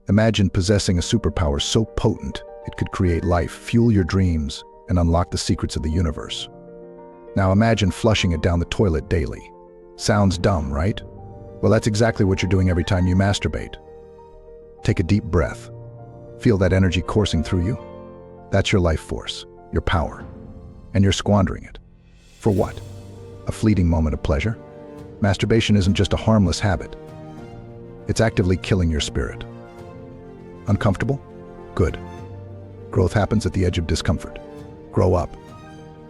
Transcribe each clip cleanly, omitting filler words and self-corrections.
Imagine possessing a superpower so potent it could create life, fuel your dreams, and unlock the secrets of the universe. Now imagine flushing it down the toilet daily. Sounds dumb, right? Well, that's exactly what you're doing every time you masturbate. Take a deep breath. Feel that energy coursing through you? That's your life force, your power. And you're squandering it. For what? A fleeting moment of pleasure? Masturbation isn't just a harmless habit. It's actively killing your spirit. Uncomfortable? Good. Growth happens at the edge of discomfort. Grow up.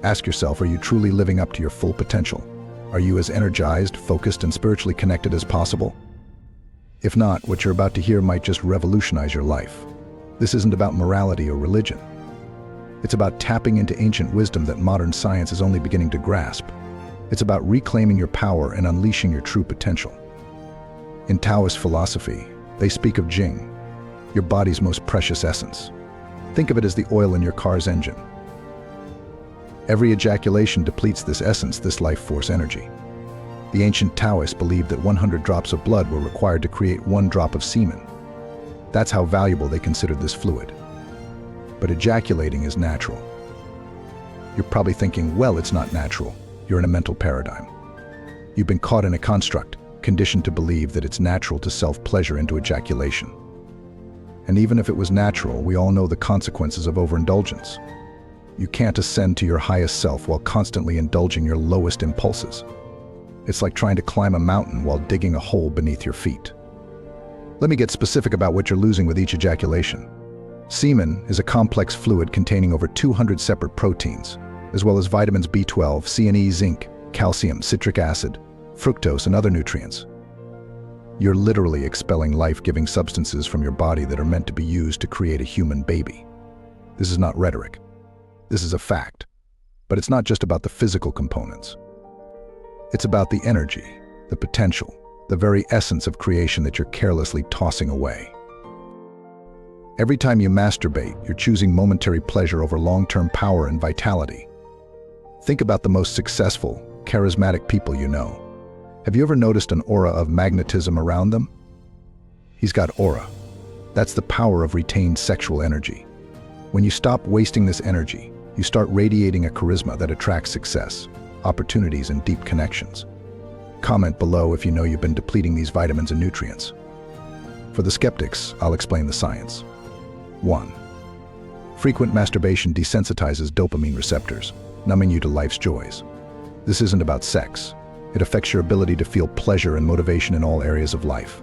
Ask yourself, are you truly living up to your full potential? Are you as energized, focused, and spiritually connected as possible? If not, what you're about to hear might just revolutionize your life. This isn't about morality or religion. It's about tapping into ancient wisdom that modern science is only beginning to grasp. It's about reclaiming your power and unleashing your true potential. In Taoist philosophy, they speak of Jing, your body's most precious essence. Think of it as the oil in your car's engine. Every ejaculation depletes this essence, this life force energy. The ancient Taoists believed that 100 drops of blood were required to create 1 drop of semen. That's how valuable they considered this fluid. But ejaculating is natural. You're probably thinking, well, it's not natural. You're in a mental paradigm. You've been caught in a construct, conditioned to believe that it's natural to self-pleasure into ejaculation. And even if it was natural, we all know the consequences of overindulgence. You can't ascend to your highest self while constantly indulging your lowest impulses. It's like trying to climb a mountain while digging a hole beneath your feet. Let me get specific about what you're losing with each ejaculation. Semen is a complex fluid containing over 200 separate proteins, as well as vitamins B12, C and E, zinc, calcium, citric acid, fructose, and other nutrients. You're literally expelling life-giving substances from your body that are meant to be used to create a human baby. This is not rhetoric. This is a fact. But it's not just about the physical components. It's about the energy, the potential, the very essence of creation that you're carelessly tossing away. Every time you masturbate, you're choosing momentary pleasure over long-term power and vitality. Think about the most successful, charismatic people you know. Have you ever noticed an aura of magnetism around them? He's got aura. That's the power of retained sexual energy. When you stop wasting this energy, you start radiating a charisma that attracts success, opportunities, and deep connections. Comment below if you know you've been depleting these vitamins and nutrients. For the skeptics, I'll explain the science. 1. Frequent masturbation desensitizes dopamine receptors, numbing you to life's joys. This isn't about sex. It affects your ability to feel pleasure and motivation in all areas of life.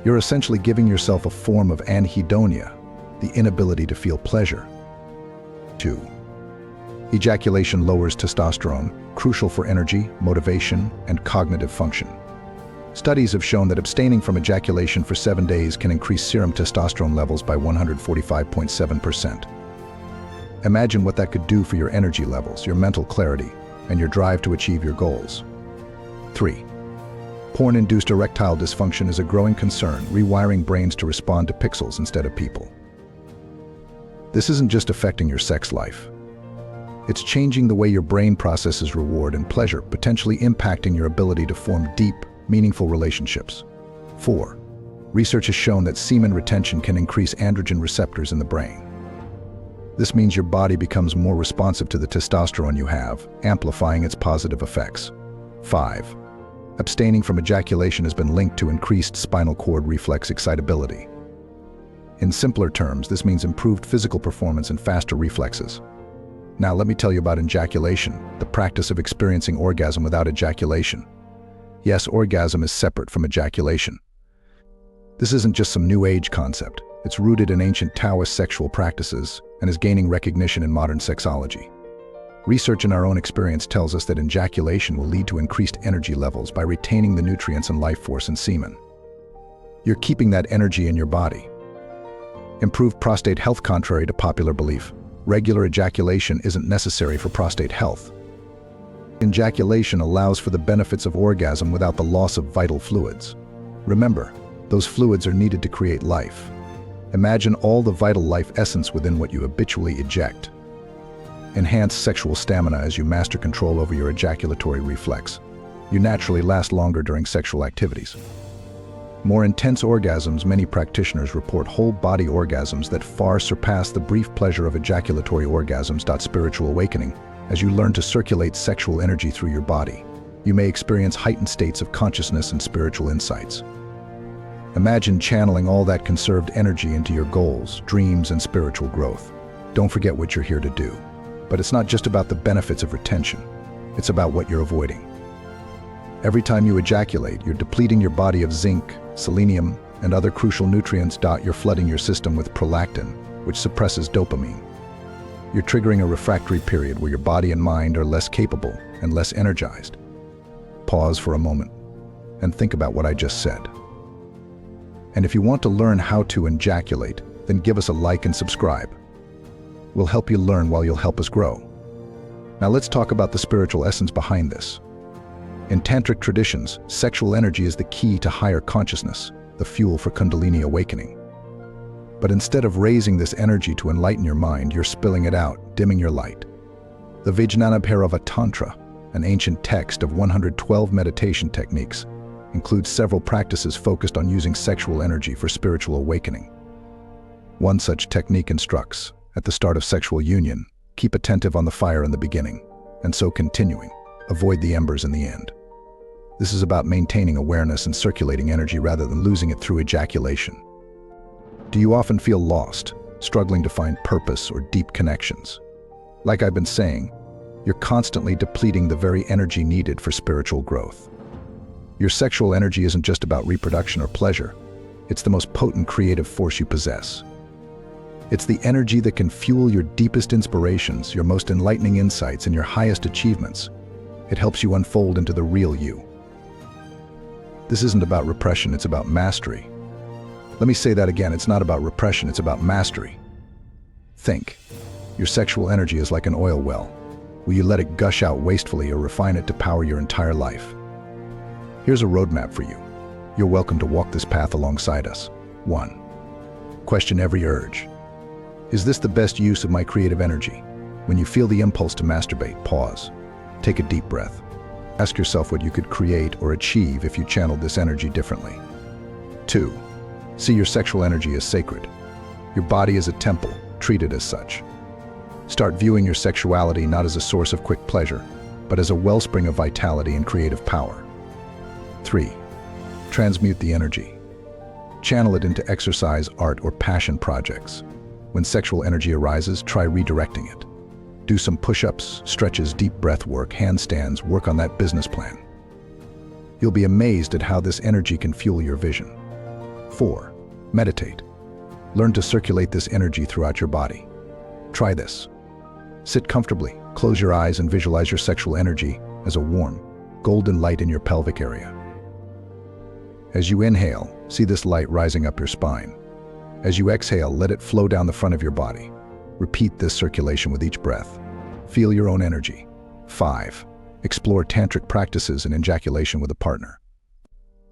You're essentially giving yourself a form of anhedonia, the inability to feel pleasure. 2. Ejaculation lowers testosterone, crucial for energy, motivation, and cognitive function. Studies have shown that abstaining from ejaculation for 7 days can increase serum testosterone levels by 145.7%. Imagine what that could do for your energy levels, your mental clarity, and your drive to achieve your goals. 3. Porn-induced erectile dysfunction is a growing concern, rewiring brains to respond to pixels instead of people. This isn't just affecting your sex life. It's changing the way your brain processes reward and pleasure, potentially impacting your ability to form deep, meaningful relationships. 4. Research has shown that semen retention can increase androgen receptors in the brain. This means your body becomes more responsive to the testosterone you have, amplifying its positive effects. 5. Abstaining from ejaculation has been linked to increased spinal cord reflex excitability. In simpler terms, this means improved physical performance and faster reflexes. Now let me tell you about ejaculation, the practice of experiencing orgasm without ejaculation. Yes, orgasm is separate from ejaculation. This isn't just some new age concept. It's rooted in ancient Taoist sexual practices and is gaining recognition in modern sexology. Research in our own experience tells us that ejaculation will lead to increased energy levels by retaining the nutrients and life force in semen. You're keeping that energy in your body. Improved prostate health. Contrary to popular belief, regular ejaculation isn't necessary for prostate health. Ejaculation allows for the benefits of orgasm without the loss of vital fluids. Remember, those fluids are needed to create life. Imagine all the vital life essence within what you habitually eject. Enhance sexual stamina as you master control over your ejaculatory reflex. You naturally last longer during sexual activities. More intense orgasms, many practitioners report whole-body orgasms that far surpass the brief pleasure of ejaculatory orgasms. Spiritual awakening. As you learn to circulate sexual energy through your body, you may experience heightened states of consciousness and spiritual insights. Imagine channeling all that conserved energy into your goals, dreams, and spiritual growth. Don't forget what you're here to do. But it's not just about the benefits of retention. It's about what you're avoiding. Every time you ejaculate, you're depleting your body of zinc, selenium, and other crucial nutrients. You're flooding your system with prolactin, which suppresses dopamine. You're triggering a refractory period where your body and mind are less capable and less energized. Pause for a moment and think about what I just said. And if you want to learn how to ejaculate, then give us a like and subscribe. We'll help you learn while you'll help us grow. Now let's talk about the spiritual essence behind this. In tantric traditions, sexual energy is the key to higher consciousness, the fuel for Kundalini awakening. But instead of raising this energy to enlighten your mind, you're spilling it out, dimming your light. The Vijnanabhairava Tantra, an ancient text of 112 meditation techniques, includes several practices focused on using sexual energy for spiritual awakening. One such technique instructs, at the start of sexual union, keep attentive on the fire in the beginning, and so continuing, avoid the embers in the end. This is about maintaining awareness and circulating energy rather than losing it through ejaculation. Do you often feel lost, struggling to find purpose or deep connections? Like I've been saying, you're constantly depleting the very energy needed for spiritual growth. Your sexual energy isn't just about reproduction or pleasure. It's the most potent creative force you possess. It's the energy that can fuel your deepest inspirations, your most enlightening insights, and your highest achievements. It helps you unfold into the real you. This isn't about repression, it's about mastery. Let me say that again, it's not about repression, it's about mastery. Think. Your sexual energy is like an oil well. Will you let it gush out wastefully or refine it to power your entire life? Here's a roadmap for you. You're welcome to walk this path alongside us. 1. Question every urge. Is this the best use of my creative energy? When you feel the impulse to masturbate, pause. Take a deep breath. Ask yourself what you could create or achieve if you channeled this energy differently. 2. See your sexual energy as sacred. Your body is a temple, treat it as such. Start viewing your sexuality not as a source of quick pleasure, but as a wellspring of vitality and creative power. 3. Transmute the energy. Channel it into exercise, art, or passion projects. When sexual energy arises, try redirecting it. Do some push-ups, stretches, deep breath work, handstands, work on that business plan. You'll be amazed at how this energy can fuel your vision. 4. Meditate. Learn to circulate this energy throughout your body. Try this. Sit comfortably, close your eyes, and visualize your sexual energy as a warm, golden light in your pelvic area. As you inhale, see this light rising up your spine. As you exhale, let it flow down the front of your body. Repeat this circulation with each breath. Feel your own energy. 5. Explore tantric practices and ejaculation with a partner.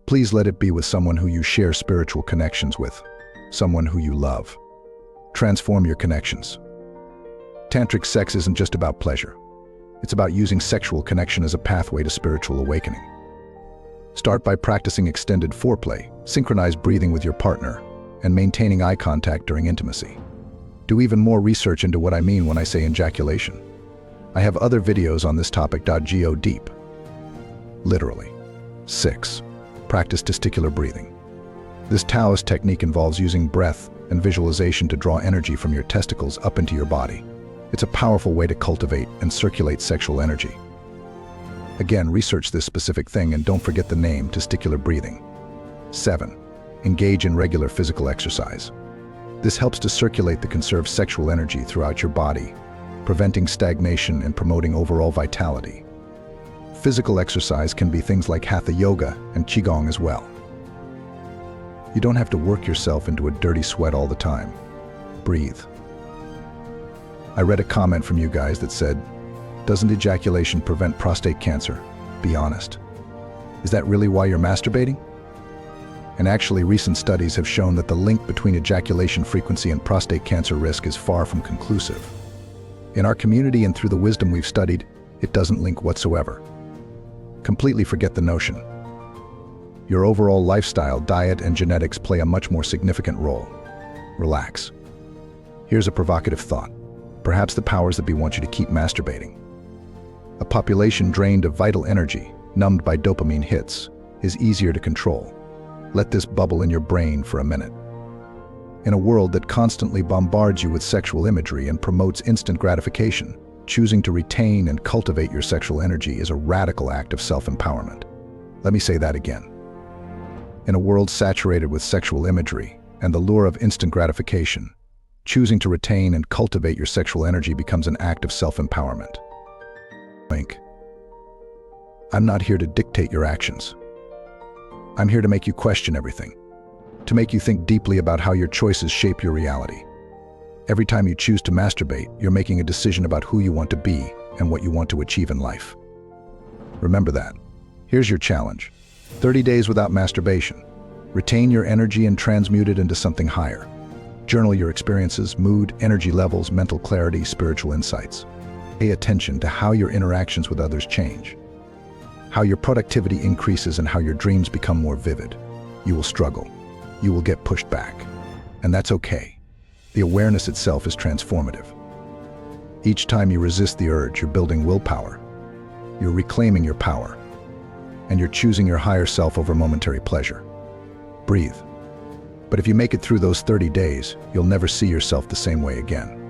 Please let it be with someone who you share spiritual connections with, someone who you love. Transform your connections. Tantric sex isn't just about pleasure. It's about using sexual connection as a pathway to spiritual awakening. Start by practicing extended foreplay, synchronized breathing with your partner, and maintaining eye contact during intimacy. Do even more research into what I mean when I say ejaculation. I have other videos on this topic. Go deep. Literally. 6. Practice testicular breathing. This Taoist technique involves using breath and visualization to draw energy from your testicles up into your body. It's a powerful way to cultivate and circulate sexual energy. Again, research this specific thing and don't forget the name, testicular breathing. 7. Engage in regular physical exercise. This helps to circulate the conserved sexual energy throughout your body, preventing stagnation and promoting overall vitality. Physical exercise can be things like hatha yoga and qigong as well. You don't have to work yourself into a dirty sweat all the time. Breathe. I read a comment from you guys that said, "Doesn't ejaculation prevent prostate cancer? Be honest. Is that really why you're masturbating?" And actually, recent studies have shown that the link between ejaculation frequency and prostate cancer risk is far from conclusive. In our community and through the wisdom we've studied, it doesn't link whatsoever. Completely forget the notion. Your overall lifestyle, diet, and genetics play a much more significant role. Relax. Here's a provocative thought. Perhaps the powers that be want you to keep masturbating. A population drained of vital energy, numbed by dopamine hits, is easier to control. Let this bubble in your brain for a minute. In a world that constantly bombards you with sexual imagery and promotes instant gratification, choosing to retain and cultivate your sexual energy is a radical act of self-empowerment. Let me say that again. In a world saturated with sexual imagery and the lure of instant gratification, choosing to retain and cultivate your sexual energy becomes an act of self-empowerment. I'm not here to dictate your actions. I'm here to make you question everything, to make you think deeply about how your choices shape your reality. Every time you choose to masturbate, you're making a decision about who you want to be and what you want to achieve in life. Remember that. Here's your challenge. 30 days without masturbation. Retain your energy and transmute it into something higher. Journal your experiences, mood, energy levels, mental clarity, spiritual insights. Pay attention to how your interactions with others change, how your productivity increases, and how your dreams become more vivid. You will struggle. You will get pushed back. And that's okay. The awareness itself is transformative. Each time you resist the urge, you're building willpower. You're reclaiming your power. And you're choosing your higher self over momentary pleasure. Breathe. But if you make it through those 30 days, you'll never see yourself the same way again.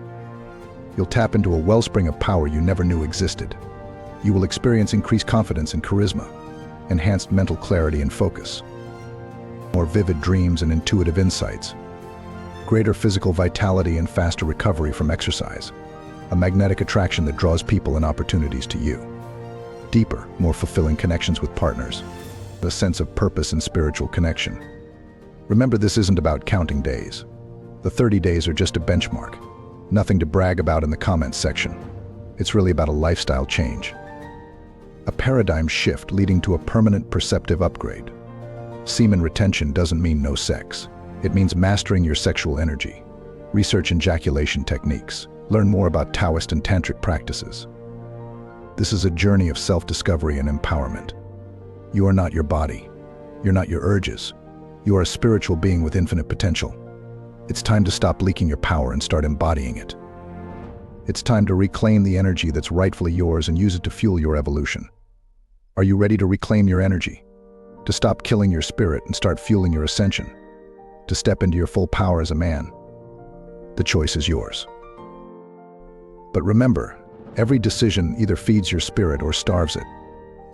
You'll tap into a wellspring of power you never knew existed. You will experience increased confidence and charisma, enhanced mental clarity and focus, more vivid dreams and intuitive insights, greater physical vitality and faster recovery from exercise, a magnetic attraction that draws people and opportunities to you, deeper, more fulfilling connections with partners, a sense of purpose and spiritual connection. Remember, this isn't about counting days. The 30 days are just a benchmark, nothing to brag about in the comments section. It's really about a lifestyle change, a paradigm shift leading to a permanent perceptive upgrade. Semen retention doesn't mean no sex. It means mastering your sexual energy. Research ejaculation techniques. Learn more about Taoist and Tantric practices. This is a journey of self-discovery and empowerment. You are not your body. You're not your urges. You are a spiritual being with infinite potential. It's time to stop leaking your power and start embodying it. It's time to reclaim the energy that's rightfully yours and use it to fuel your evolution. Are you ready to reclaim your energy? To stop killing your spirit and start fueling your ascension? To step into your full power as a man? The choice is yours. But remember, every decision either feeds your spirit or starves it.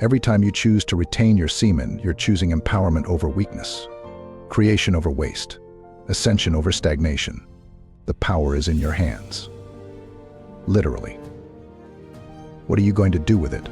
Every time you choose to retain your semen, you're choosing empowerment over weakness, creation over waste, ascension over stagnation. The power is in your hands. Literally. What are you going to do with it?